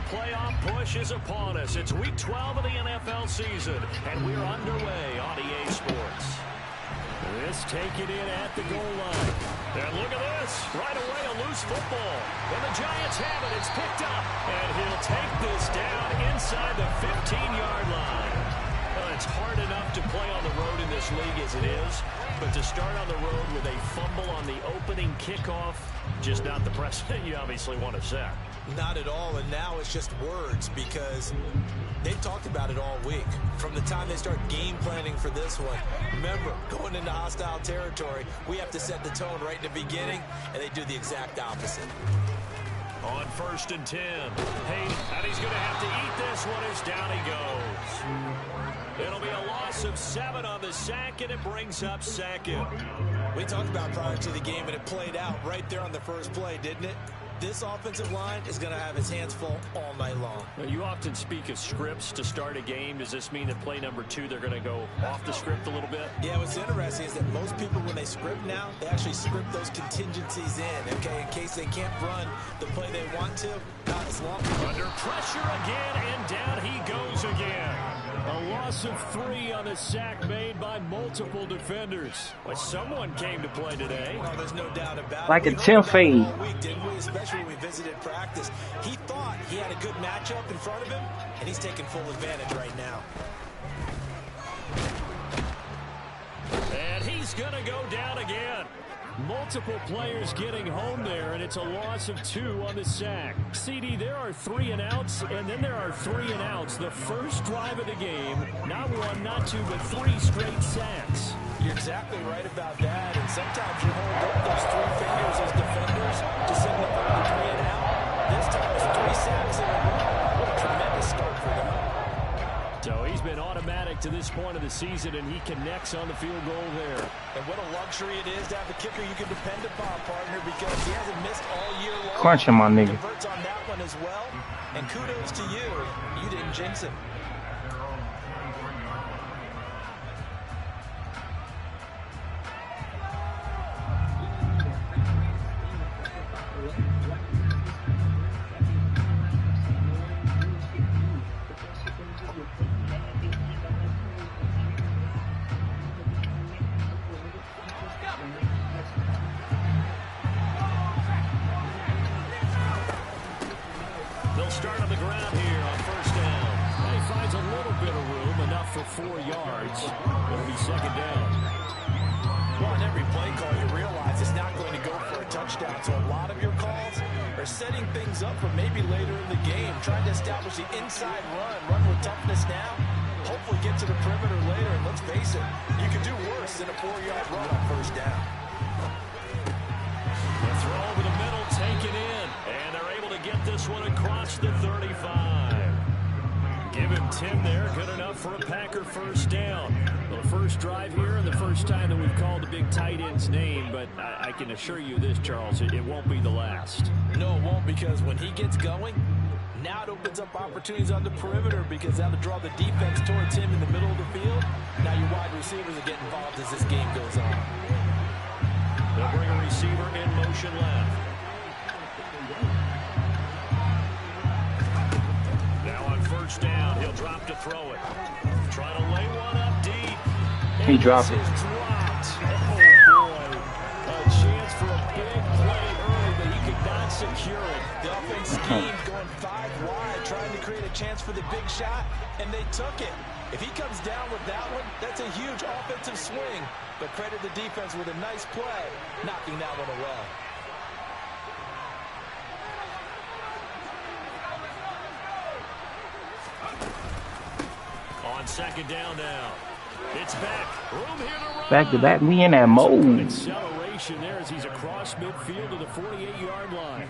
playoff push is upon us. It's week 12 of the NFL season, and we're underway on EA Sports. This taken in at the goal line. And look at this. Right away, a loose football. And the Giants have it. It's picked up. And he'll take this down inside the 15-yard line. Well, it's hard enough to play on the road in this league as it is. But to start on the road with a fumble on the opening kickoff, just not the precedent you obviously want to set. Not at all, and now it's just words because they've talked about it all week. From the time they start game planning for this one, remember, going into hostile territory, we have to set the tone right in the beginning, and they do the exact opposite. On 1st and 10, Hayden, and he's going to have to eat this one as down he goes. It'll be a loss of 7 on the sack, and it brings up second. We talked about prior to the game, and it played out right there on the first play, didn't it? This offensive line is going to have his hands full all night long. You often speak of scripts to start a game. Does this mean that play number 2, they're going to go off the script a little bit? Yeah, what's interesting is that most people, when they script now, they actually script those contingencies in, okay, in case they can't run the play they want to. Not as long. Under pressure again, and down he goes again. A loss of 3 on the sack made by multiple defenders. Well, someone came to play today. Oh, there's no doubt about it. Like a 10 fade. Didn't we? Especially when we visited practice. He thought he had a good matchup in front of him, and he's taking full advantage right now. And he's going to go down again. Multiple players getting home there, and it's a loss of 2 on the sack. CD, there are 3 and outs, and then there are 3 and outs. The first drive of the game, not 1, not 2, but 3 straight sacks. You're exactly right about that, and sometimes you hold up those 3 fingers as defenders to signify the 3 and out. This time it's 3 sacks in a row. What a tremendous start for them. So he's been automatic to this point of the season, and he connects on the field goal there. And what a luxury it is to have a kicker you can depend upon, partner, because he hasn't missed all year long. Crunching, my nigga. Converts on that one as well. And kudos to you. You didn't jinx it. Start on the ground here on 1st down. And he finds a little bit of room, enough for 4 yards. It'll be 2nd down. Well, on every play call, you realize it's not going to go for a touchdown. So a lot of your calls are setting things up for maybe later in the game, trying to establish the inside run with toughness now. Hopefully get to the perimeter later. And let's face it, you could do worse than a 4-yard run on 1st down. The throw over the middle, taken in. And they're able to get this one across the 35. Give him 10 there. Good enough for a Packer 1st down. Well, the first drive here and the first time that we've called the big tight end's name. But I can assure you this, Charles, it won't be the last. No, it won't, because when he gets going, now it opens up opportunities on the perimeter because that'll draw the defense towards him in the middle of the field. Now your wide receivers will get involved as this game goes on. They'll bring a receiver in motion left. Now on 1st down, he'll drop to throw it. Try to lay one up deep. He dropped it. Oh, boy. A chance for a big play early, but he could not secure it. The offense schemed going 5 wide, trying to create a chance for the big shot, and they took it. If he comes down with that one, that's a huge offensive swing. But credit the defense with a nice play, knocking that one away. On 2nd down now. It's back. Room here to run. Back to back, we in that mode. Acceleration there as he's across midfield to the 48-yard line.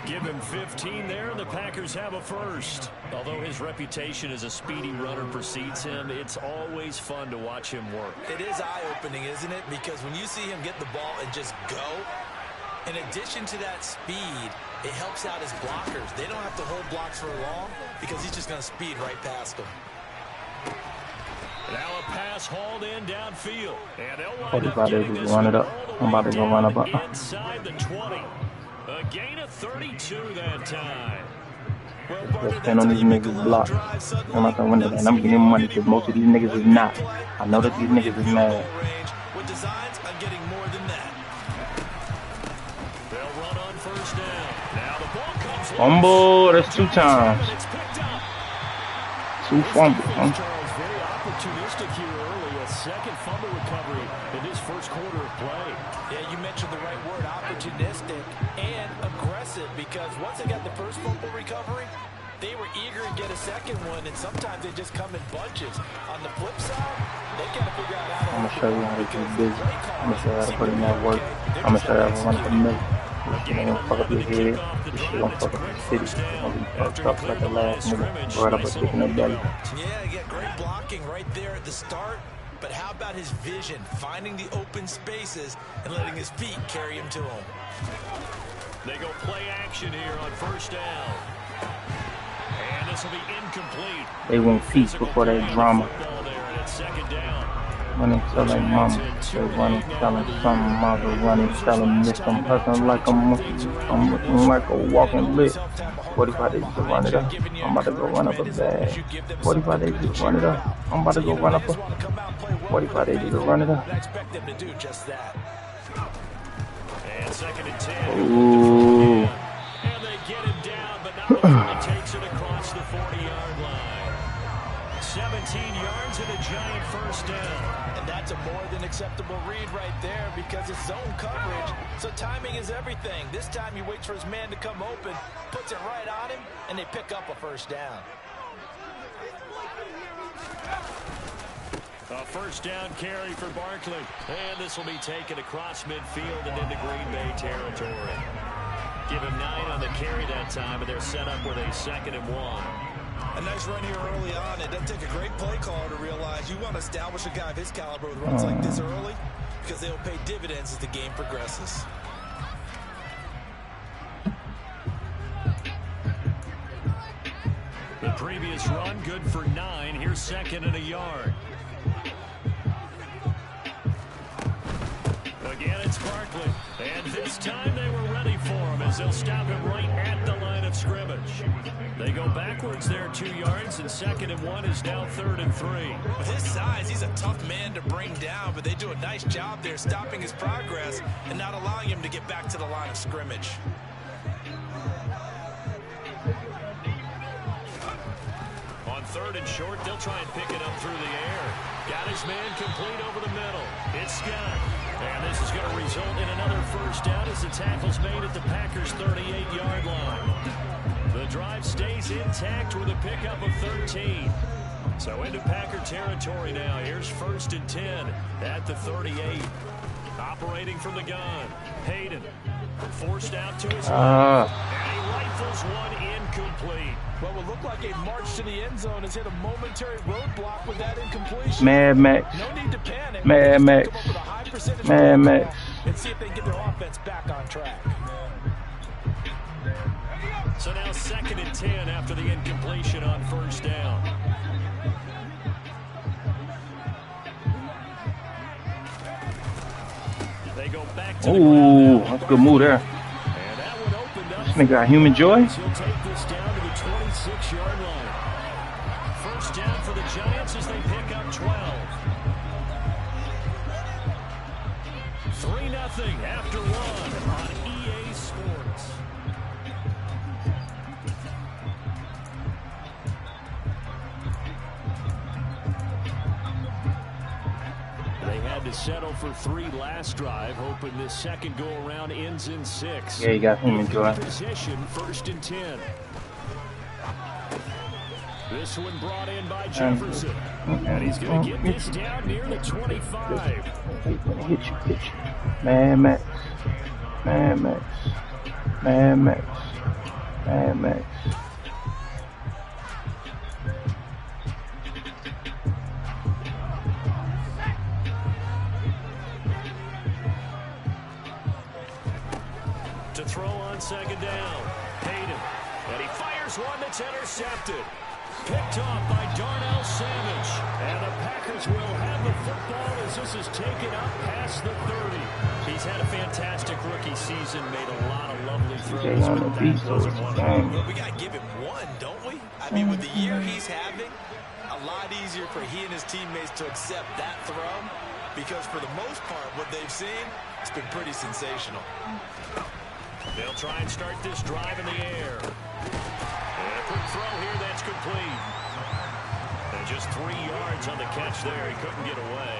Give him 15 there, and the Packers have a 1st. Although his reputation as a speedy runner precedes him, it's always fun to watch him work. It is eye-opening, isn't it? Because when you see him get the ball and just go, in addition to that speed, it helps out his blockers. They don't have to hold blocks for long because he's just going to speed right past them. Now a pass hauled in downfield. And they'll wind 45 up days getting to this run it up. all the I'm about way to go run up. inside the 20. A gain of 32 that time. Let's stand on these niggas' block. I'm out the window, and I'm getting them money because most of these niggas is not. I know that these niggas is mad. With designs on getting more than that. They'll run on first down. Now the ball comes Fumble, that's 2 times. 2 fumbles, huh? Charles, very opportunistic here early. A second fumble recovery in his first quarter of play. Yeah, you mentioned the right word, opportunistic and aggressive, because once they got the first fumble recovery, they were eager to get a second one, and sometimes they just come in bunches. On the flip side, they got to figure out how to... I'm going to show you how to get busy. I'm going to show you how to put in that work. I'm going to show you how to run up the middle. This shit ain't gonna fuck up your head. This shit gonna fuck up the city. It's gonna be fucked up like the last nigga. Right up a kick in the belly. Yeah, great blocking right there at the start. But how about his vision, finding the open spaces and letting his feet carry him to him? They go play action here on first down. And this will be incomplete. They want feet before that drama. Second down. Running, selling mama. They running, selling some mother. Running, selling this. I'm hustling like I'm looking like a walking lick. 45 days to run it up. I'm about to go run up a bag. 45 days to run it up. I'm about to go run up a 45 days to run it up. Expect them to do just that. And second and 10. Ooh. And they get him down, but not before he takes it across the 40-yard line. 17 yards and a giant first down. And that's a more than acceptable read right there because it's zone coverage, so timing is everything. This time he waits for his man to come open, puts it right on him, and they pick up a first down. A first down carry for Barkley. And this will be taken across midfield and into Green Bay territory. Give him 9 on the carry that time, and they're set up with a 2nd and 1. A nice run here early on. It doesn't take a great play caller to realize you want to establish a guy of his caliber with runs like this early because they'll pay dividends as the game progresses. The previous run, good for 9. Here's 2nd and a yard. Again, it's Barkley. And this time they were ready for him as they'll stop him right at the line of scrimmage. They go backwards there 2 yards, and 2nd and 1 is now 3rd and 3. With his size, he's a tough man to bring down, but they do a nice job there stopping his progress and not allowing him to get back to the line of scrimmage. On 3rd and short, they'll try and pick it up through the air. Got his man complete over the middle. It's Scott. And this is going to result in another first down as the tackle's made at the Packers' 38-yard line. The drive stays intact with a pickup of 13. So into Packer territory now. Here's 1st and 10 at the 38. Operating from the gun. Hayden forced out to his left. And he rifles one incomplete. What will look like a march to the end zone has hit a momentary roadblock with that incompletion. Mad Max. No need to panic. Mad Max. Mad Max. And see if they can get their offense back on track. So now 2nd and 10 after the incompletion on first down. They go back to the Ooh, that's a good move there. And that one opened up. This nigga got human joy. He'll take this down to the 26-yard line. First down for the Giants as they pick up 12. 3-0 after 1 on EA Sports. They had to settle for 3 last drive, hoping this second go-around ends in 6. Yeah, you got human joy. Position, 1st and 10. This one brought in by Jefferson. And he's going to get this down near the 25. Hit you. Mad Max. Mad Max. Mad Max. Mad Max. To throw on 2nd down. Hayden. And he fires one that's intercepted. Picked off by Darnell Savage. And the Packers will have the football as this is taken up past the 30. He's had a fantastic rookie season, made a lot of lovely throws, but that wasn't one of them. Well, we got to give him one, don't we? I mean, with the year he's having, a lot easier for he and his teammates to accept that throw because for the most part, what they've seen, it's been pretty sensational. They'll try and start this drive in the air. And a quick throw here that's complete. And just 3 yards on the catch there. He couldn't get away.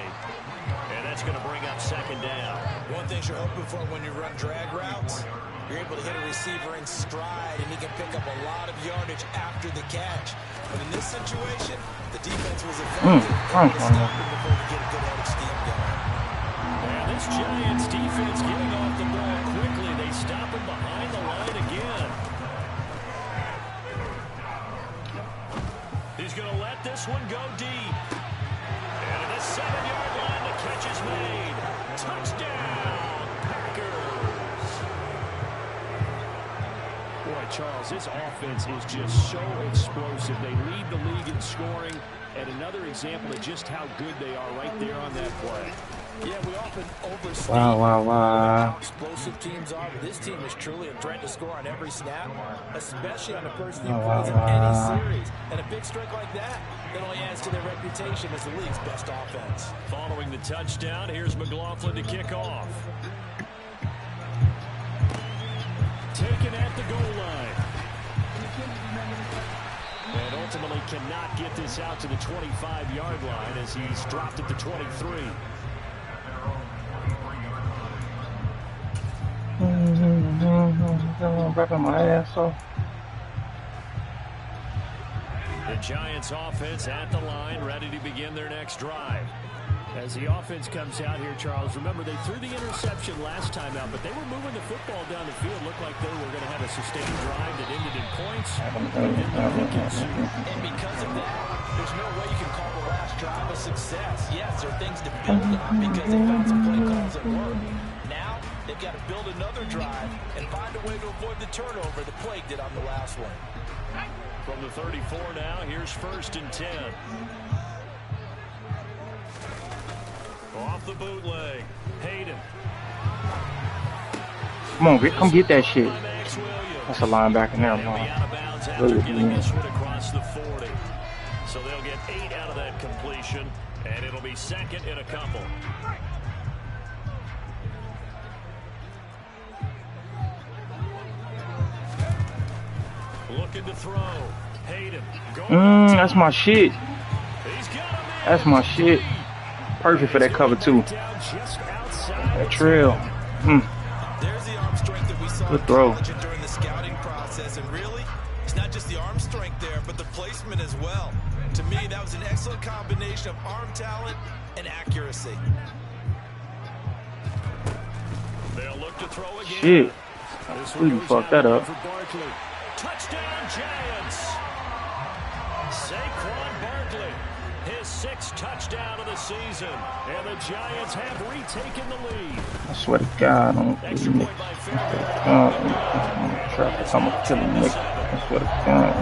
And that's going to bring up second down. One thing you're hoping for when you run drag routes, you're able to hit a receiver in stride, and he can pick up a lot of yardage after the catch. But in this situation, the defense was effective. They stop him before we get a good head of steam going. And this Giants defense getting off the ball quickly. They stop him behind the line again. He's going to let this one go deep. And at the 7-yard line, the catch is made. Touchdown, Packers. Boy, Charles, this offense is just so explosive. They lead the league in scoring. And another example of just how good they are right there on that play. Yeah, we often overstate Wow. how explosive teams are, but this team is truly a threat to score on every snap, especially on the person who plays in any series. And a big strike like that, it only adds to their reputation as the league's best offense. Following the touchdown, here's McLaughlin to kick off. Taken at the goal line. And ultimately cannot get this out to the 25-yard line as he's dropped at the 23. Wrapping my ass off. The Giants offense at the line, ready to begin their next drive. As the offense comes out here, Charles, remember they threw the interception last time out, but they were moving the football down the field. Looked like they were going to have a sustained drive that ended in points. And because of that, there's no way you can call the last drive a success. Yes, there are things to build on because they found some play calls that work. Now, they've got to build another drive and find a way to avoid the turnover the plague did on the last one. From the 34 now, here's 1st and 10. Off the bootleg, Hayden. Come on, come get that shit. That's a linebacker there, man. Really, this one across the 40. So they'll get 8 out of that completion, and it'll be second and a couple. Looking to throw. Hayden. That's my shit. That's my shit. Perfect for that cover, too. That trail. There's the arm strength that we saw good throw during the scouting process. And really, it's not just the arm strength there, but the placement as well. To me, that was an excellent combination of arm talent and accuracy. They'll look to throw again. Shit. We fucked that up. Touchdown, Giants. Saquon Barkley, his 6th touchdown of the season, and the Giants have retaken the lead. I swear to God, I'm gonna kill you, I'm gonna kill him, Nick. I swear to God.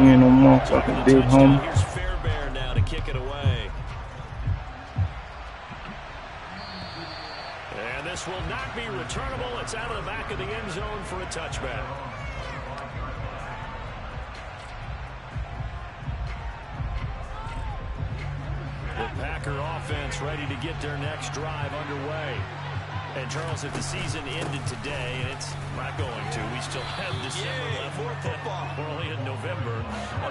You ain't no motherfucking big homie. Here's Fairbairn now to kick it away. And this will not be returnable. It's out of the back of the end zone for a touchback. The Packer offense ready to get their next drive underway. And Charles, if the season ended today, and it's not going to, we still have December left. More football. We're only in November,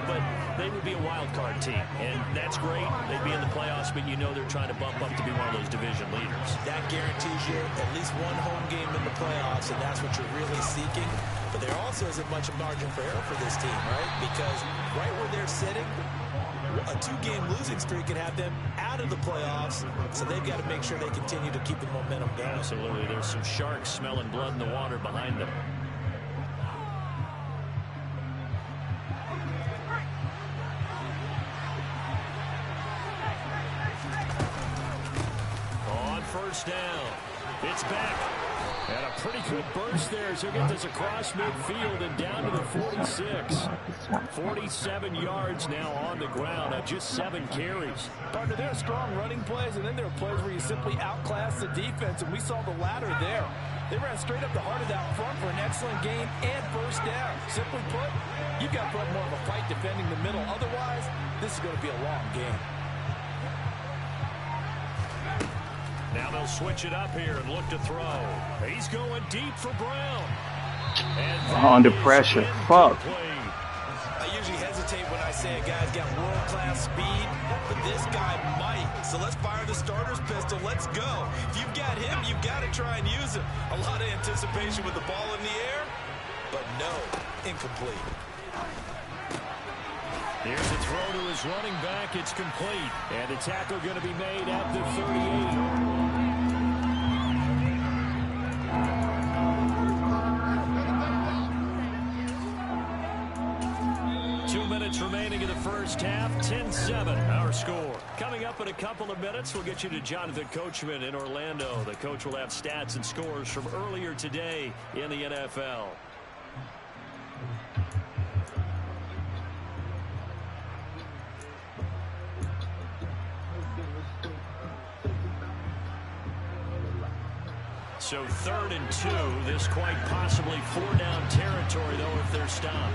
but they would be a wild card team, and that's great. They'd be in the playoffs, but you know they're trying to bump up to be one of those division leaders. That guarantees you at least one home game in the playoffs, and that's what you're really seeking. But there also isn't much margin for error for this team, right? Because right where they're sitting, a 2-game losing streak can have them out of the playoffs, so they've got to make sure they continue to keep the momentum going. Absolutely. There's some sharks smelling blood in the water behind them. On 1st down, it's back. And a pretty good burst there as he'll get this across midfield and down to the 46. 47 yards now on the ground on just 7 carries. Partner, there are strong running plays, and then there are plays where you simply outclass the defense, and we saw the latter there. They ran straight up the heart of that front for an excellent gain and first down. Simply put, you've got to put more of a fight defending the middle. Otherwise, this is going to be a long game. Now they'll switch it up here and look to throw. He's going deep for Brown. And under pressure. Fuck. I usually hesitate when I say a guy's got world-class speed, but this guy might. So let's fire the starter's pistol. Let's go. If you've got him, you've got to try and use him. A lot of anticipation with the ball in the air, but no, incomplete. Here's a throw to his running back. It's complete. And the tackle going to be made at the 38. 2 minutes remaining in the first half. 10-7 our score. Coming up in a couple of minutes, we'll get you to Jonathan Coachman in Orlando. The coach will have stats and scores from earlier today in the NFL. So 3rd and 2. This quite possibly 4-down territory, though, if they're stopped.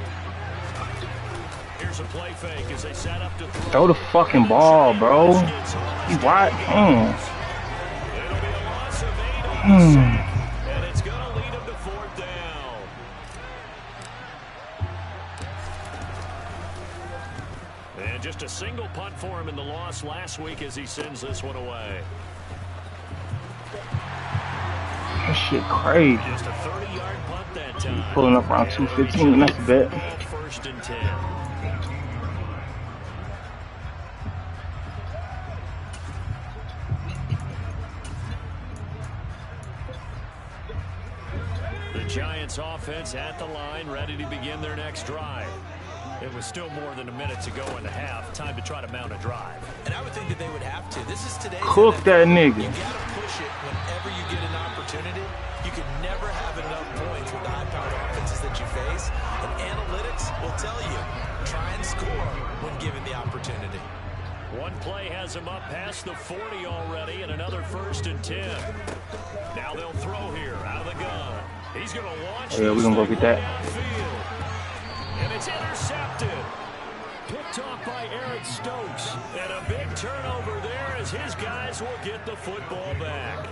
Here's a play fake as they set up to throw the fucking ball, bro. You what? It'll be a loss of 8 on the sack, and it's going to lead them to 4th down. And just a single punt for him in the loss last week as he sends this one away. That shit crazy. Just a 30-yard punt that time. Pulling up around 215. That's a bet. 1st and 10. The Giants offense at the line, ready to begin their next drive. It was still more than a minute to go in the half. Time to try to mount a drive. And I would think that they would have to. This is today's cook NFL. That nigga. You got to push it whenever you get an opportunity. You can never have enough points with the high-powered offenses that you face. And analytics will tell you, try and score when given the opportunity. One play has him up past the 40 already, and another 1st and 10. Now they'll throw here out of the gun. He's going to launch. Yeah, we're going to go get that. And it's intercepted. Picked off by Eric Stokes. And a big turnover there as his guys will get the football back.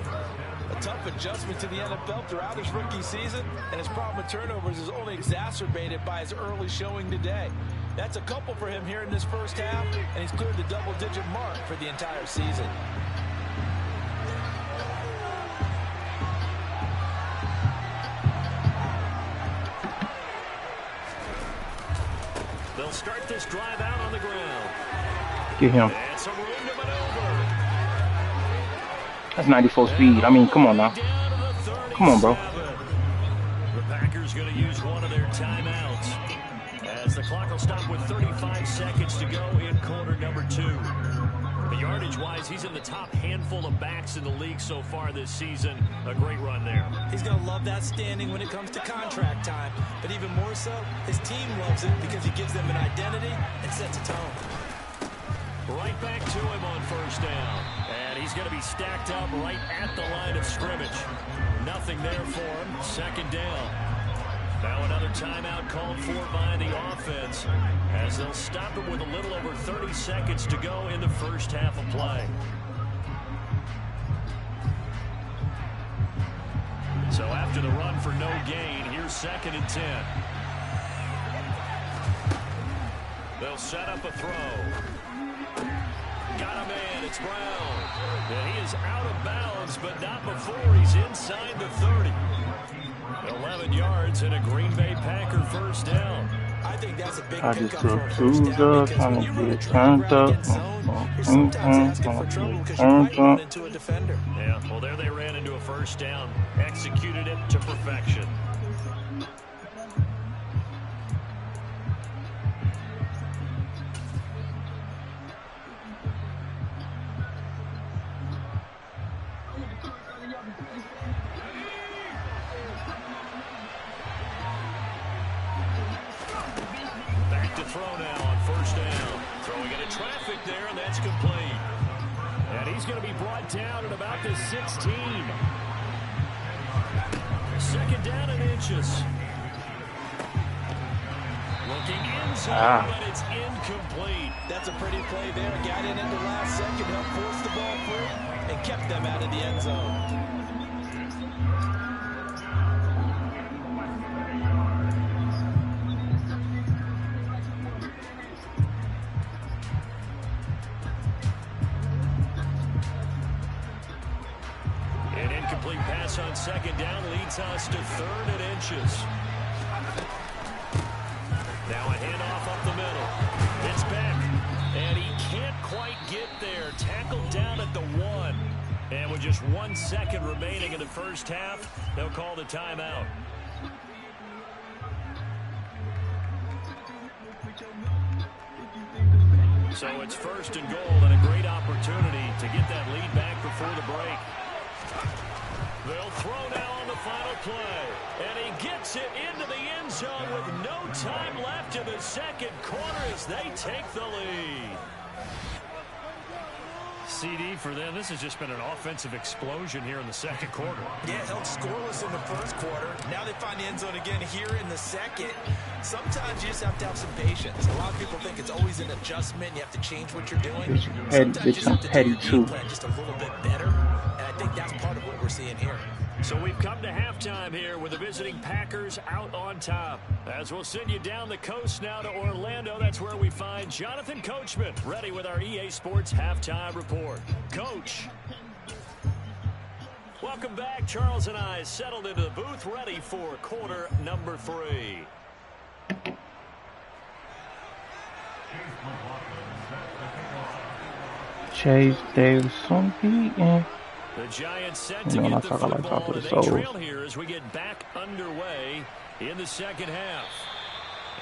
A tough adjustment to the NFL throughout his rookie season, and his problem with turnovers is only exacerbated by his early showing today. That's a couple for him here in this first half, and he's cleared the double-digit mark for the entire season. They'll start this drive out on the ground. Get him. And some room to maneuver. That's 94 speed. I mean, come on now. Come on, bro. The Packers going to use one of their timeouts as the clock will stop with 35 seconds to go in quarter number 2. The yardage-wise, he's in the top handful of backs in the league so far this season. A great run there. He's going to love that standing when it comes to contract time. But even more so, his team loves it because he gives them an identity and sets a tone. Right back to him on 1st down. And he's going to be stacked up right at the line of scrimmage. Nothing there for him. 2nd down. Now another timeout called for by the offense as they'll stop it with a little over 30 seconds to go in the first half of play. So after the run for no gain, here's 2nd and 10. They'll set up a throw. Got a man, it's Brown. And he is out of bounds, but not before he's inside the 30. 11 yards and a Green Bay Packer 1st down. I think that's a big I just pickup took for a first down Tuesday, because when you run a get triple turned route up. in zone, you're sometimes asking for trouble because you might run into a defender. Yeah, well, there they ran into a 1st down. Executed it to perfection. to throw now on first down. Throwing into traffic there, and that's complete. And he's going to be brought down at about the 16. Second down and inches. Looking inside, but it's incomplete. That's a pretty play there. Got in at the last second, helped force the ball through, and kept them out of the end zone. An incomplete pass on second down leads us to third and inches. Now a handoff up the middle. It's back. And he can't quite get there. Tackled down at the 1. And with just 1 second remaining in the first half, they'll call the timeout. So it's first and goal and a great opportunity to get that lead back before the break. They'll throw now on the final play. And he gets it into the end zone with no time left in the second quarter as they take the lead. CD for them, this has just been an offensive explosion here in the second quarter. Yeah, held scoreless in the first quarter. Now they find the end zone again here in the second. Sometimes you just have to have some patience. A lot of people think it's always an adjustment. You have to change what you're doing. Sometimes you just have to do the game plan just a little bit better. And I think that's part of what we're seeing here. So we've come to halftime here with the visiting Packers out on top. As we'll send you down the coast now to Orlando, that's where we find Jonathan Coachman ready with our EA Sports halftime report. Coach. Welcome back. Charles and I settled into the booth ready for quarter number 3. Chase Davidson beating. The Giants set to get the football and they trail here as we get back underway in the second half.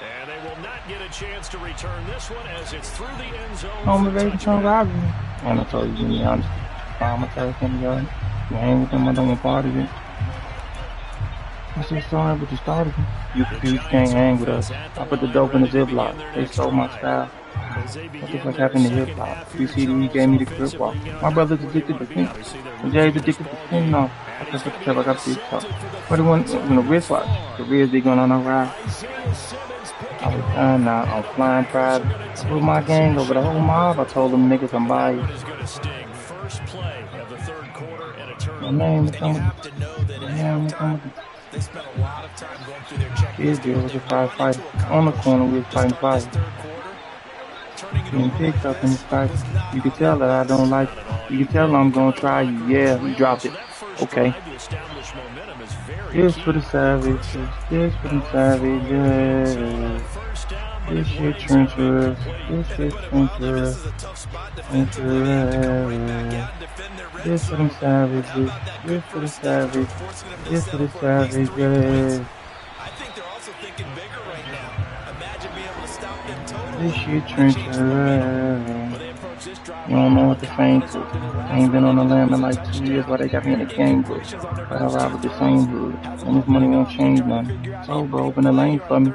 And they will not get a chance to return this one as it's through the end zone. And I told you, to be honest, I'm going to tell him, you hang with them, I don't want part of it. I said, sorry, but you started him. You can't hang with us. I put the dope in the Ziploc. They stole my style. What the fuck happened to hip hop? You see, he gave me the grip walk. My brother's addicted to pink. And Jay's addicted to pink. No, I just have to tell I got this talk. But it wasn't a wristwatch. The real they going on a ride. I was done now. I'm flying private. With my gang over the whole mob. I told them niggas I'm by you. My name is coming. Yeah, I'm They spent a lot of time going through their check. This deal was a fight. On the corner, we was fighting fight. Being picked up in the fight. You can tell that I don't like it. You can tell I'm gonna try you. Yeah, you dropped it. Okay. This for the savages. This for the savages. This shit trencherous. This shit trencherous. This for them savages. This for the savages. This for the savages. I think they're also thinking bigger right now. Imagine being able to stop them totally. This shit trencherous. You don't know what the same to. I ain't been on the land in like 2 years while they got me in the gang book. But I ride with the same hood. And this money won't change nothing. So bro, open the lane for me.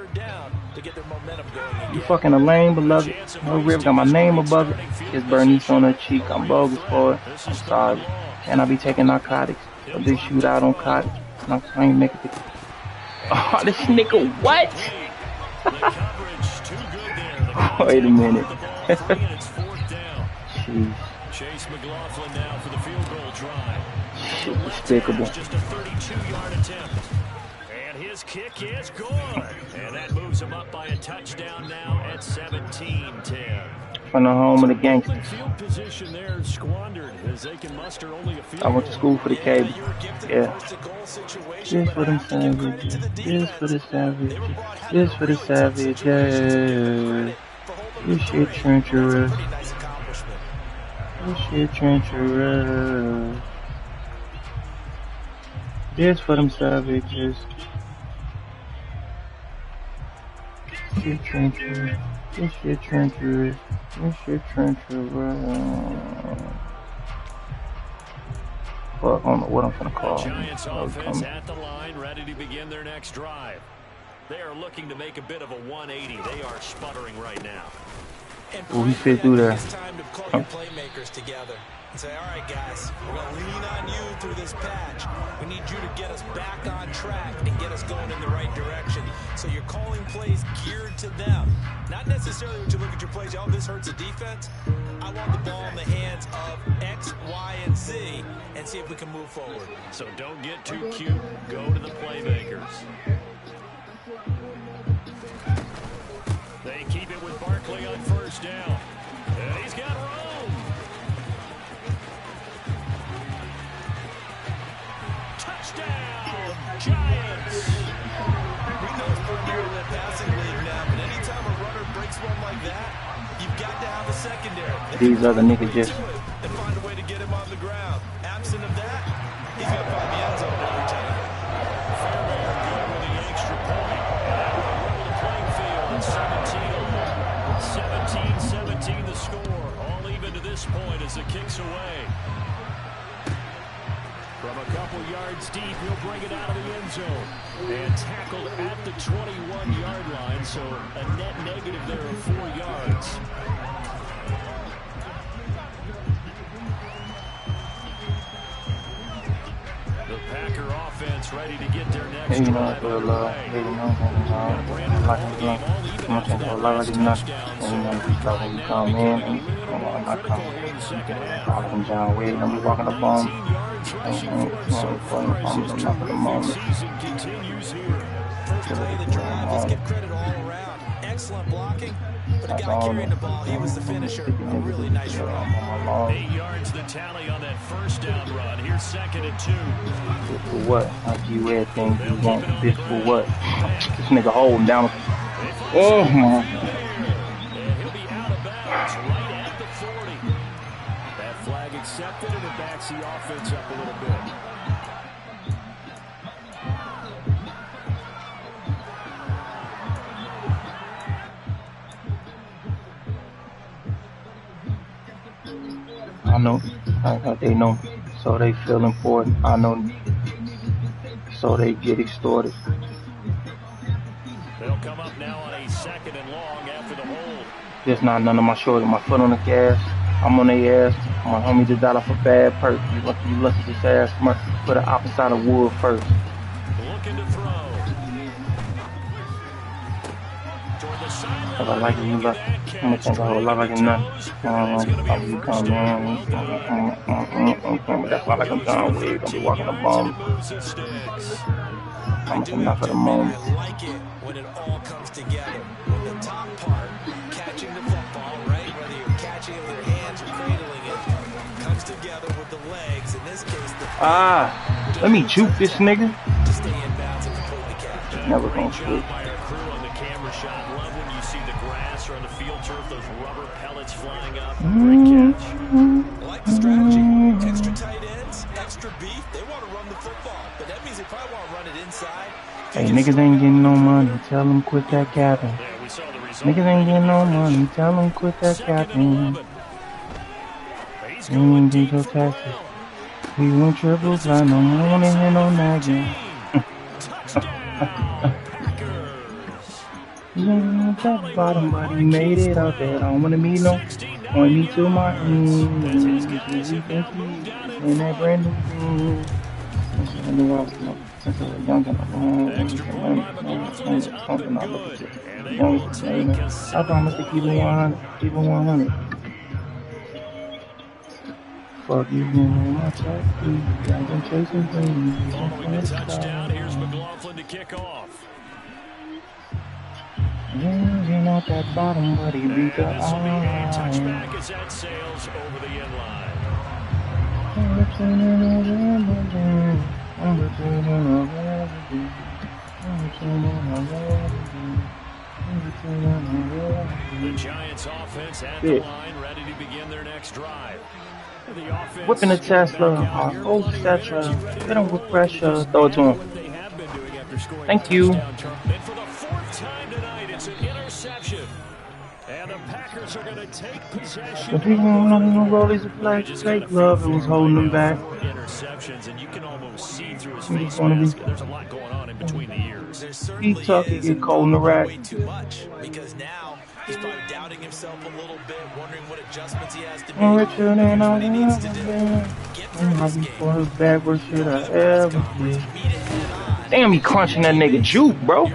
You fucking a lame, beloved. No rib got my name above it. It's Bernice on her cheek. I'm bogus for it. I'm sorry. And I be taking narcotics. But this shootout on cottage. And I ain't make it. Oh, this nigga, what? Wait a minute. Jeez. Chase McLaughlin now for the field goal drive. Shit, despicable. Just a 32-yard attempt. And his kick is good. And that moves him up by a touchdown now at 17-10. From the home of the gangsters. Field position there squandered as they can muster only a field. I went to school for the cable. Yeah. This for them savages. This for the savages. This for the savages. This shit trencherous. This shit trencherous. This for them savages. This shit trencherous. This shit trencherous. This shit trencherous. Fuck, I don't know what I'm gonna call. Giants offense at the line, ready to begin their next drive. They are looking to make a bit of a 180. They are sputtering right now. Oh, he fit through there. It's time to call your playmakers together and say, all right, guys, we're going to lean on you through this patch. We need you to get us back on track and get us going in the right direction. So you're calling plays geared to them. Not necessarily when you look at your plays, oh, this hurts the defense. I want the ball in the hands of X, Y, and Z and see if we can move forward. So don't get too cute. Go to the playmakers. They keep it with Barkley on first down. And he's got room. Touchdown, Giants. We know it's primarily a passing league now, but anytime a runner breaks one like that, you've got to have a secondary. These other niggas just And find a way to get him on the ground. Absent of that, he's got to find the end zone every time. Fairbairn good with the extra point. That will roll the playing field at 17 the score. All even to this point as the kick's away. From a couple yards deep, he'll bring it out of the end zone. And tackled at the 21-yard line, so a net negative there of 4 yards. The Packer offense ready to get their next drive underway. Excellent blocking, but a guy carrying the ball, he was the finisher. A really nice run. 8 yards the tally on that first down run. Here's 2nd and 2. for what? I give you everything you want. This for what? This nigga holding down. Oh my. He'll be out of bounds right at the 40. That flag accepted, and it backs the offense up a little bit. I know, they know, so they feel important. I know, so they get extorted. They'll come up now on a 2nd and long after the hold. Just not none of my shoulder, my foot on the gas. I'm on their ass. My homie just died off a bad perk. You lucky this ass put the opposite of wood first. Looking to throw. If I like it, you look. I'm gonna think a whole lot like it nothing. You come in. That's why like I'm John Wick. I'll be walking the bomb. I'm gonna knock for the moment. I like it when it all comes together. The top part, catching the football, right? Whether you're catching it with your hands or cradling it, comes together with the legs. In this case, let me juke this nigga. To stay in bounds and completely catch. Never gonna shoot. By our crew on the camera shot. Love when you see the grass or on the field turf, those rubber pellets flying up. Great catch. I like the strategy. Extra tight ends, extra beef. They want to run the football, but that means they probably want to run it inside. Hey, niggas ain't getting no money. Tell them quit that capping. Niggas ain't getting no money. Tell them quit that capping. You ain't get your taxes. We went triple platinum. I wanna hear no nagging. Top bottom, but he made it out there. I don't wanna meet no. Point me to my end. In that brand new thing. I promise to keep it 100. Keep it 100. Fuck you, man. My top three. I've been chasing things. Following the touchdown, here's McLaughlin to kick off. He's not that bottom, but he beat the eye. Touchback is at Sales over the end line. The Giants offense at the line, ready to begin their next drive. Whipping the Tesla, old Tesla, hit him with pressure, throw it to him. Thank you. And for the 4th time tonight, it's an interception. And the Packers are going to take possession. If he gonna roll his flag glove and was holding him back. Interceptions, and you can almost see through his face mask. There's a lot going on in between the ears. He tough, he get cold in the rack. Too much, because now he's probably doubting himself a little bit, wondering what adjustments he has to make. Richer than I ever been. For his backwards shit I ever did. Damn, he crunching that nigga juke, bro.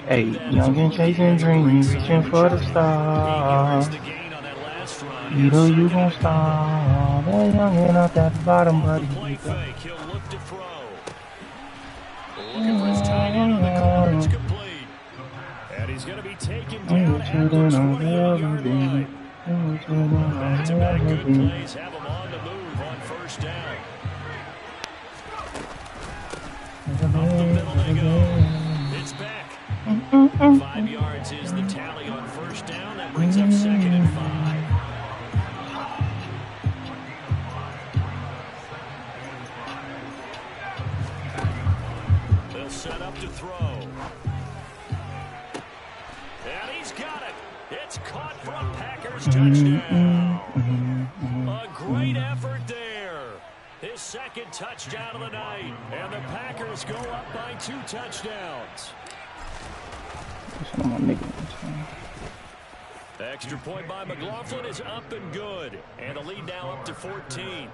Hey, youngin' chasing dreams, reaching for the stars. Either you gon' stop, that youngin' up at the bottom, buddy. He'll look to throw. Looking for his tight end on the coverage complete. And he's going to be taken down at the 20-yard line. Back-to-back good plays have him on the move on first down. Up the middle they go. It's back. 5 yards is the tally on first down. That brings up 2nd and 5. They'll set up to throw. And he's got it. It's caught for a Packers touchdown. A great effort there. His 2nd touchdown of the night. And the Packers go up by 2 touchdowns. The extra point by McLaughlin is up and good. And the lead now up to 14.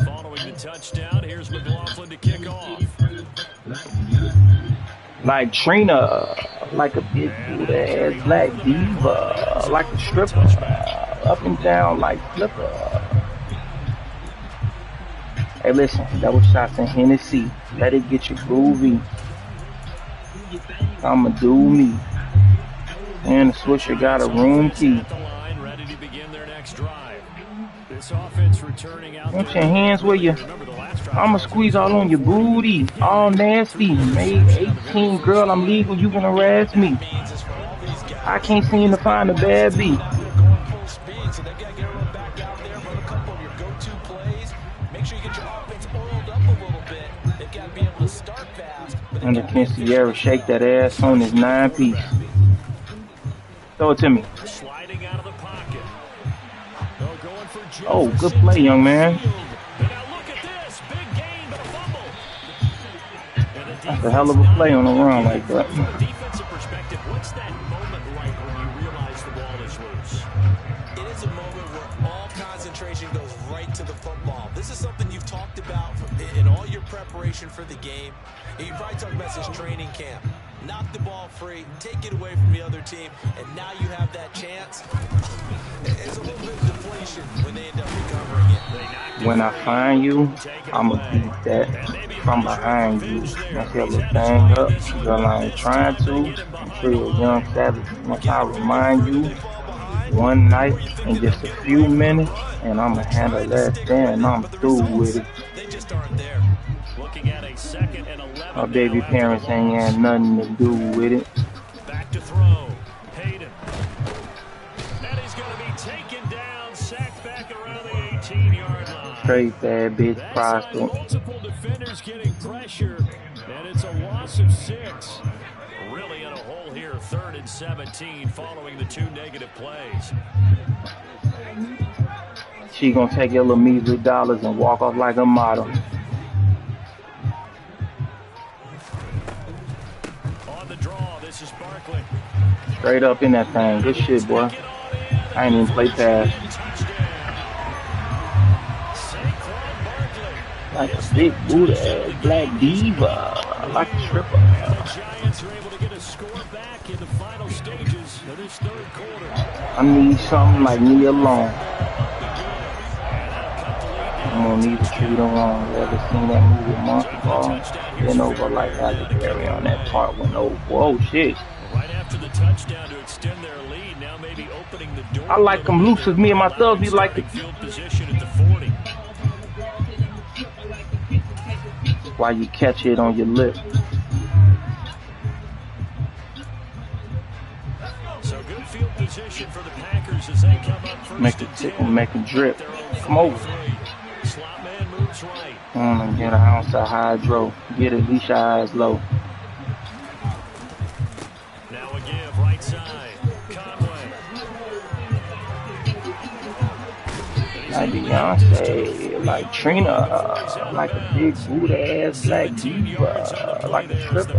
Following the touchdown, here's McLaughlin to kick off. Like Trina, like a big booty-ass black diva, like a stripper, up and down like flipper. Hey, listen, that was shots in Hennessy. Let it get you groovy. I'ma do me. And the Swisher got a room key. Ready to begin their next drive. This offense returning out. Put your hands where you. I'ma squeeze all on your booty, all nasty. Made 18, girl, I'm legal. You gonna harass me? I can't seem to find a bad beat. And the Ken Sierra shake that ass on his 9-piece. Throw it to me. Oh, good play, young man. That's a hell of a play on the run like that. From a defensive perspective, what's that moment like when you realize the ball is loose? It is a moment where all concentration goes right to the football. This is something you've talked about in all your preparation for the game. And you probably talked about this training camp. Knock the ball free, take it away from the other team, and now you have that chance. It's a little bit of deflation when they end up recovering it. When I find you, I'ma beat that from behind you. Let's get a little thing up. Girl, I ain't trying to. I'm sure you're a young savage. Once I remind you, one night in just a few minutes, and I'ma handle that thing, and I'm through with it. They just aren't there. Looking at a 2nd and 11. My baby parents ain't had nothing to do with it. Back to throw. Hayden. And he's going to be taken down, sacked back around the 18-yard line. Straight bad bitch prosper. Multiple defenders getting pressure, and it's a loss of 6. Really in a hole here, 3rd and 17, following the 2 negative plays. She gonna take your little measly dollars and walk off like a model. On the draw, this is Barkley. Straight up in that thing. Good shit, boy. I ain't even play pass. Like a big booty ass black diva. Like a stripper. Giants are able to get a score back in the final stages of this 3rd quarter. I need something like me alone. I'm gonna need to treat them wrong. You ever seen that movie Monkey Ball? Been over like Halle Berry on that part when oh shit. Right after the touchdown to extend their lead, now maybe opening the door. I like them loose as me and my thugs be like the field position at the 40. Why you catch it on your lip. So good field position for the Packers as they come up first. Make it tickle, make it drip. Come over. Slot man moves right. Get an ounce of hydro. Get at least your eyes low. Now a give right side. Conway. Like Beyonce, like Trina, like a big boot ass black diva, like a stripper,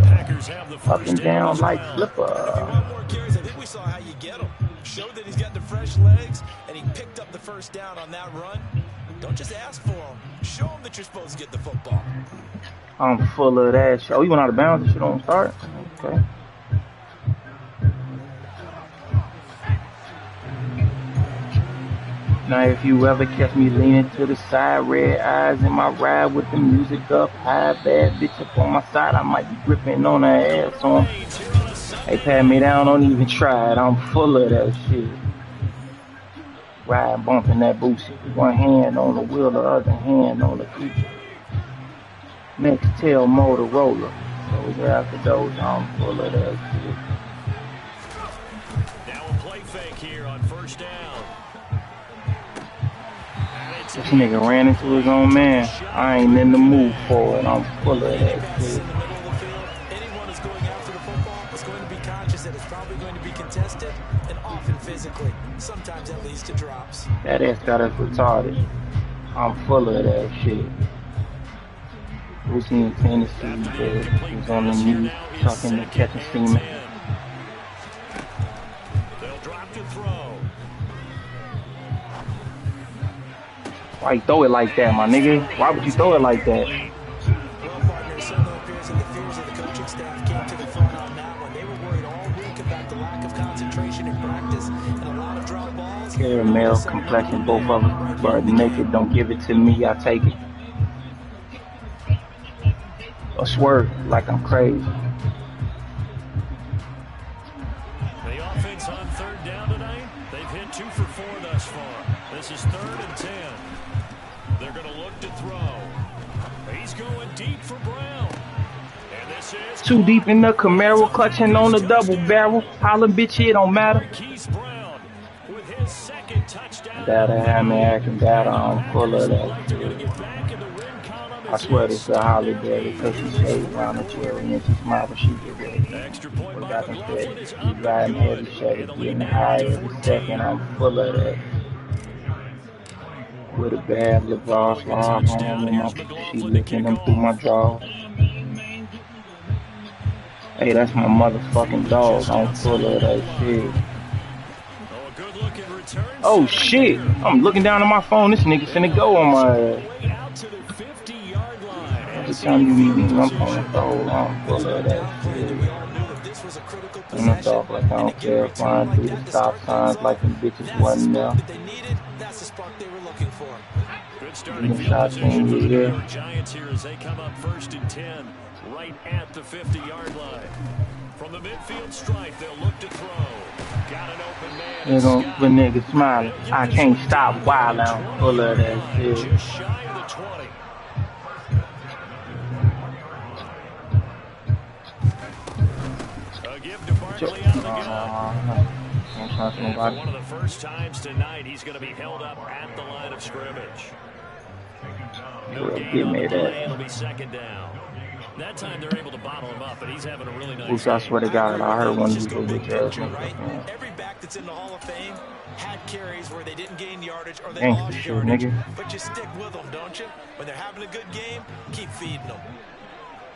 up and down like flipper. I think we saw how you get him. Showed that he's got the fresh legs, and he picked up the first down on that run. Don't just ask for him. Show him that you're supposed to get the football. I'm full of that shit. Oh, you went out of bounds and shit don't start? Okay. Now if you ever catch me leaning to the side, red eyes in my ride with the music up high, bad bitch up on my side, I might be gripping on her ass on. Hey, pat me down, don't even try it, I'm full of that shit. Ride bumping that boosie, one hand on the wheel, the other hand on the feature. Next tail Motorola, those after those, I'm full of that shit. Now a play fake here on first down. This nigga ran into his own man. I ain't in the mood for it. I'm full of that shit. Anyone who's going after the football is going to be conscious that it's probably going to be contested and often physically. Sometimes that leads to drops. That ass got us retarded. I'm full of that shit. Lucy in Tennessee, he's on the news talking to catching steaming. They'll drop to throw. Why you throw it like that, my nigga? Why would you throw it like that? Well, partner, it certainly appears that the fears of the coaching staff came to the front on that one. They were worried all week about the lack of concentration in practice and a lot of drop balls. Caramel complexion, both of them. Bird naked, don't give it to me, I take it. A swerve like I'm crazy. The offense on third down tonight, they've hit 2 for 4 thus far. This is 3rd and 10. They're going to look to throw. He's going deep for Brown. And this is Too deep in the Camaro, clutching on the double barrel. Holla, bitch, it don't matter. Brown with his 2nd touchdown. Gotta have me acting better, I'm full of that shit. I swear this is a holiday because she stayed around the 12 and she smiled when she get ready. Extra point What by about the them Dolphins said? is You up. riding heavy, shut getting high every second, I'm full of that. With a bad LeBron slide home in my she looking them through my drawers. Hey, that's my motherfucking dog. I'm full of that shit. Oh, a good looking return. Oh shit! I'm looking down at my phone. This nigga finna go on my ass. Way out to the 50-yard line. Every time you meet me, I'm playing throw. I'm full of that shit. And I talk like I don't care. Flying through the stop signs like them bitches wasn't there. That's the spark they were looking for. Good starting field position for the New York Giants here as they come up 1st and 10, right at the 50-yard line. From the midfield stripe, they'll look to throw. Got an open man. They gon' put niggas smiling. I can't stop wildin'. I'm full of that shit. Just shy of the 20. A give to Barkley out of the gun. For one of the first times tonight, he's going to be held up at the line of scrimmage. No gain on the play, it'll be 2nd down. That time they're able to bottle him up, but he's having a really nice I swear to God, I heard one of these little bitch ass Right? niggas. Every back that's in the Hall of Fame had carries where they didn't gain yardage or they Gangsta lost shit, yardage. nigga. But you stick with them, don't you? When they're having a good game, keep feeding them.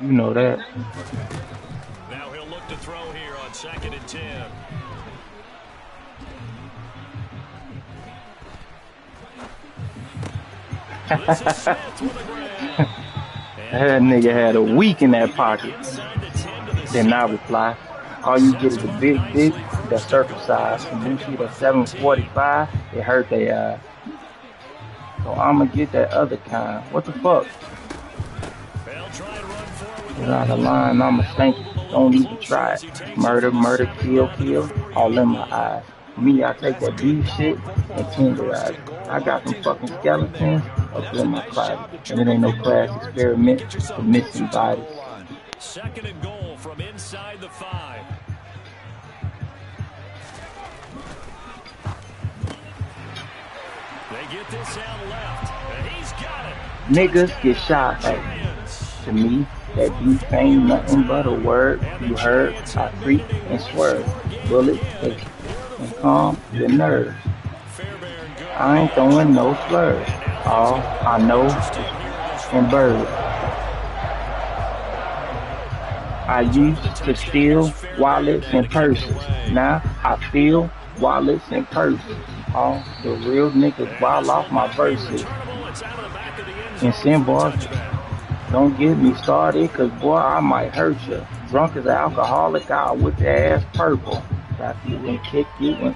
You know that. Now he'll look to throw here on 2nd and 10. That nigga had a week in that pocket. Then I reply, all you get is a big dick that's circumcised. And you see that 745, it hurt they eyes. So I'ma get that other kind. What the fuck? Get out of line, I'ma stank it. Don't even try it. Murder, murder, kill, kill, all in my eyes. Me, I take that beef shit and tenderize it. I got them fucking skeletons up in my closet. And it ain't no class experiment for missing bodies. 2nd and goal from inside the 5. get this out left. And he's got it. Niggas get shot at. To me, that beef ain't nothing but a word. You heard, I freak and swerve. Bullets hit and calm your nerves. I ain't throwing no slurs. All I know is in birds. I used to steal wallets and purses. Now I steal wallets and purses. All the real niggas wild off my verses. And send bars. Don't get me started, cause boy, I might hurt you. Drunk as an alcoholic, I'll whip your ass purple. Slap you and kick you and...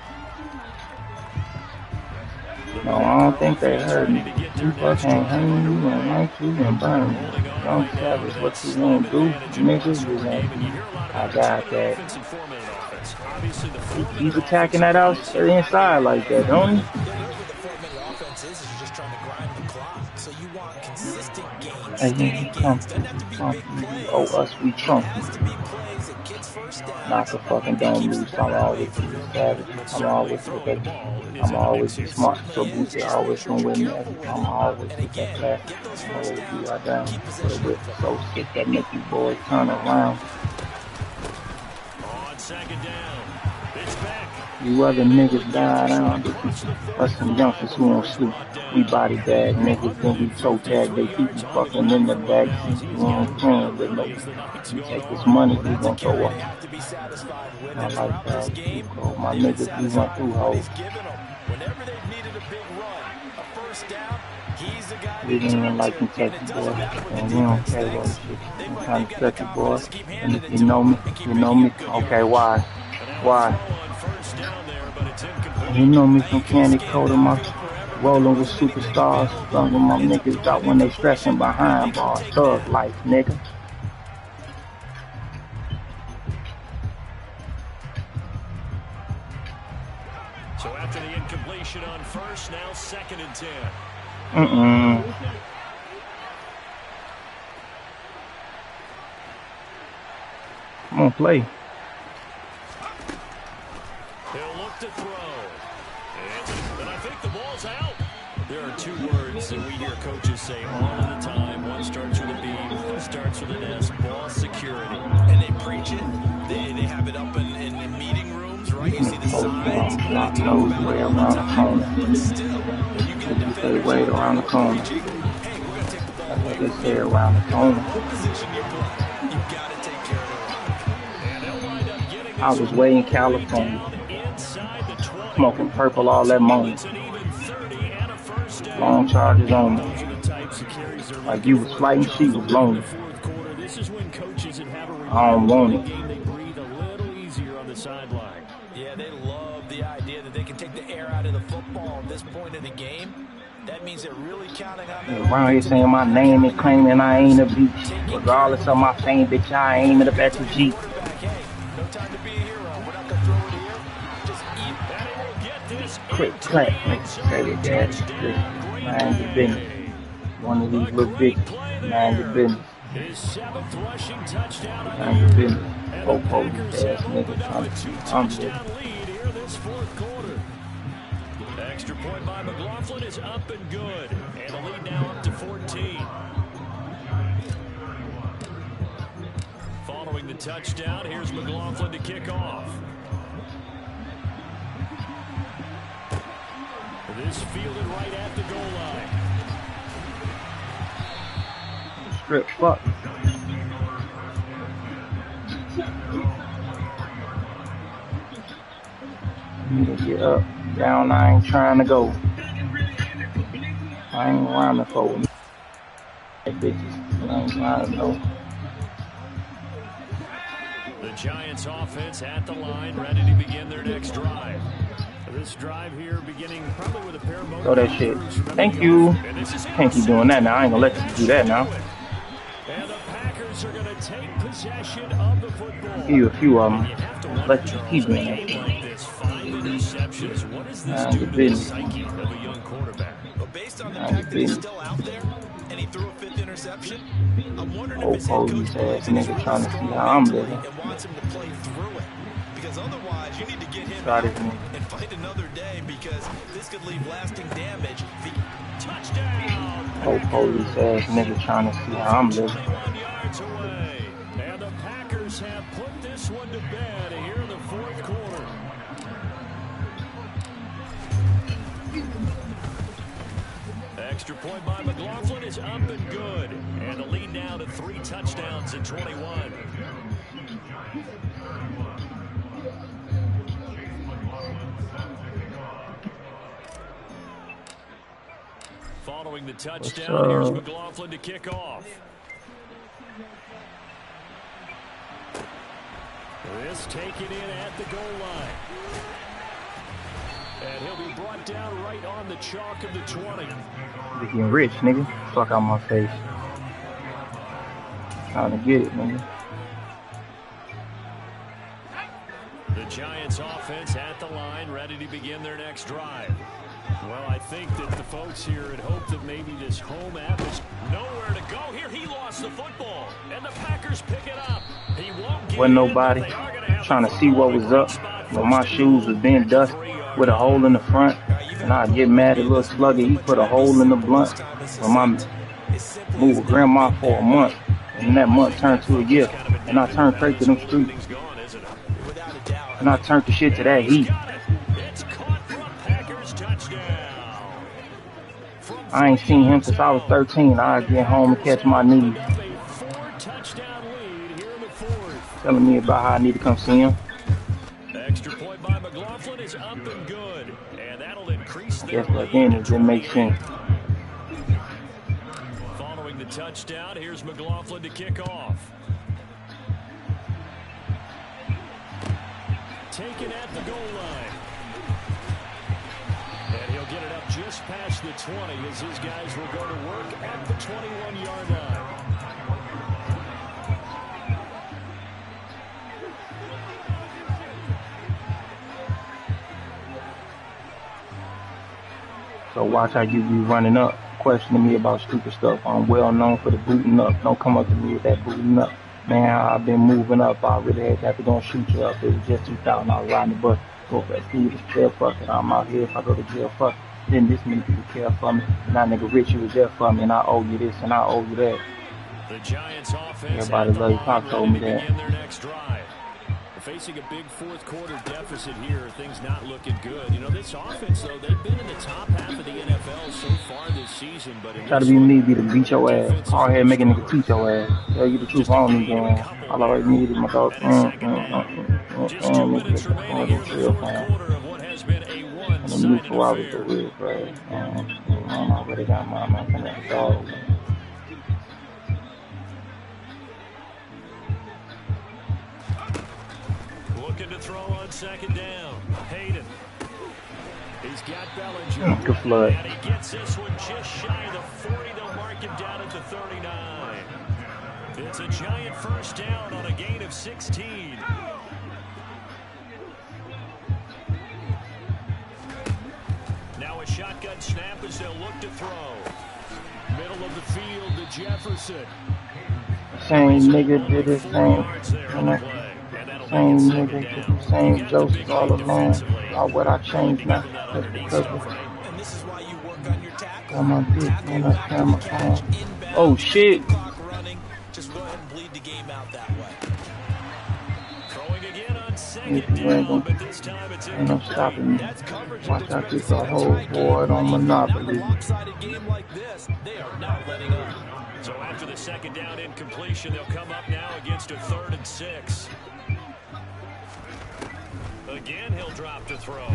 No, I don't think they heard me. You fucking hang you and light you and burn you. Young savage, what you gonna do? Niggas, you gonna... I got that. He's attacking that inside like that, don't he? And then you come, you owe us, we trump you. Not the fucking don't lose, I'm always be savage, I'm always with that, I'm always be smart, so Boosie always gonna win me, I'm always with that class, I'm always be right down, with a whip so sick that make you boys turn around. On second down, it's back. You other niggas die down, us some youngsters who don't sleep. We body bag niggas, then we toe tag, they keep you fucking in the back seat. We ain't playing with no. You take this money, we gon' throw up. I like that. My niggas, we went through hoes. We didn't even like Kentucky, boy. And we don't care about shit. I'm trying to touch you, boy. And if you know me, you know me. Okay, why? Why? You know me from Candy Coat, rolling with superstars, done with my niggas out when they stressing behind bars. Thug life, nigga. So after the incompletion on first, now 2nd and 10. Come on, play. He'll look to throw. And I think the ball's out. There are two words that we hear coaches say all of the time. One starts with a B, one starts with an S, ball security. And they preach it. They have it up in meeting rooms, right? You see the signs. Not nose way around the corner. But still, when you get enough they way around the corner. hey, we're going to take the ball. That's what they say around the corner. What position you play, you got to take care of the rock. I was way in California. Smoking purple all that morning. Long charges on me. Like you was fighting, she was lonely. I don't want it. Yeah, they love the idea that they can take the air out of the football at this point in the game. That means they're really counting on that. Around here saying my name and claiming I ain't a beach. Regardless of my fame, bitch, I ain't a better Jeep. No time to be a hero. We're not gonna throw it here. Just eat that. Quick clap, say it, dad. Just mind your business. One of these little bitches, mind your business. His 7th rushing touchdown. Mind your business. Popo, ass nigga, I'm dead. Lead here this 4th quarter. Extra point by McLaughlin is up and good, and the lead now up to 14. Following the touchdown, here's McLaughlin to kick off. This fielded right at the goal line. Strip fuck. Need to get up. Down, I ain't trying to go. I ain't rhyming for them. Bitches. I ain't trying to go. The Giants offense at the line, ready to begin their next drive. This drive here beginning probably with a pair of throw that shit. Thank you. Can't keep doing that now. I ain't gonna let you do that now. And the Packers are gonna take possession of the football. Give you a few of them. Let you keep doing that shit. What is this do to the psyche of a young quarterback? But based on the fact that he's still out there and he threw a 5th interception, I'm wondering if his head coach nigga trying to see how I'm living. and wants him to play through it. Because because otherwise you need to get him Got out it, and fight another day because this could leave lasting damage. Touchdown. Oh, police ass nigga trying to see how I'm living. 21 yards away. And the Packers have put this one to bed here in the fourth quarter. Extra point by McLaughlin is up and good. And the lead now to 3 touchdowns in 21. Following the touchdown, here's McLaughlin to kick off. This taken in at the goal line. And he'll be brought down right on the chalk of the 20. You're getting rich, nigga. Fuck out my face. Trying to get it, nigga. The Giants offense at the line, ready to begin their next drive. Well, I think that the folks here had hoped that maybe this home atmosphere, nowhere to go here. He lost the football, and the Packers pick it up. He won't get Wasn't nobody trying to see what was up. When my shoes was being dusted with a hole in the front, and I get mad at little slugger. He put a hole in the blunt when my moved with grandma for a month, and that month turned to a year, and I turned straight to them streets, and I turned the shit to that heat. I ain't seen him since I was 13. I'd get home and catch my knees. Telling me about how I need to come see him. Extra point by McLaughlin is up and good. And that'll increase their lead. Guess again, it didn't make sense. Following the touchdown, here's McLaughlin to kick off. Taken at the goal line. And he'll get it up just past the 20 as his guys will go to work at the 21-yard line. So watch how you be running up, questioning me about stupid stuff. I'm well known for the booting up. Don't come up to me with that booting up. Man, I've been moving up. I really had to have to go and shoot you up. It was just 2000. I was riding the bus. Go for that Steve, jail fuck it. I'm out here. If I go to jail, fuck it. Then this many people care for me. And that nigga Rich, you was there for me. And I owe you this and I owe you that. The Giants offense. Everybody love you. Pop told me that. Their next drive. Facing a big fourth quarter deficit here, things not looking good. You know, this offense, though, they've been in the top half of the NFL so far this season. But try to be me, be to beat your ass. Hard head making nigga teach your ass. Tell you the truth, I don't need going. All I already needed my dog. Just 2 minutes remaining here in the fourth quarter of what has been a one-sided affair. I already got my dog. Looking to throw on second down. Hayden. He's got Bellinger. Good flood. And he gets this one just shy of the 40. They'll mark him down at the 39. It's a giant first down on a gain of 16. Now a shotgun snap as they'll look to throw. Middle of the field to Jefferson. Same nigga did his thing. Same nigga did the same jokes all along. Why would I change now? Just because of my dick on that camera phone. Oh shit. Just go ahead and bleed the game out that way. Throwing again on second down, but this time it's ain't no stopping me. Watch out, get the whole board on Monopoly. Lopsided game like this, they are not letting up. So after the second down incompletion, they'll come up now against a 3rd and 6. Again, he'll drop to throw.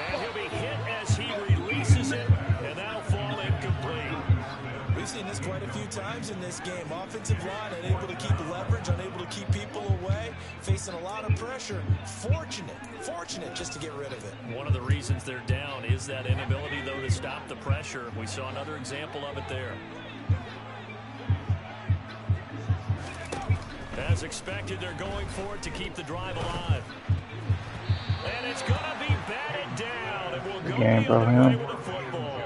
And he'll be hit as he releases it, and that'll fall incomplete. We've seen this quite a few times in this game. Offensive line unable to keep leverage, unable to keep people away, facing a lot of pressure. Fortunate just to get rid of it. One of the reasons they're down is that inability, though, to stop the pressure. We saw another example of it there. As expected, they're going for it to keep the drive alive. And it's going to be batted down. It will go the other way with the football.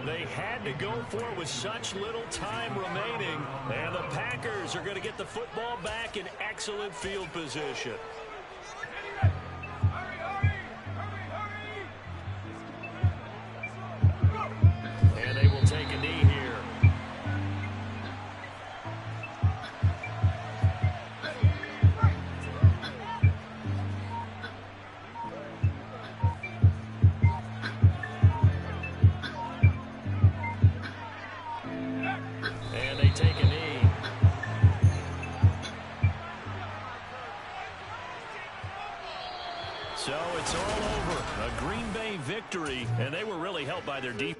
They had to go for it with such little time remaining. And the Packers are going to get the football back in excellent field position. And they will take a knee here. And they take a knee. So it's all over. A Green Bay victory, and they were really helped by their defense.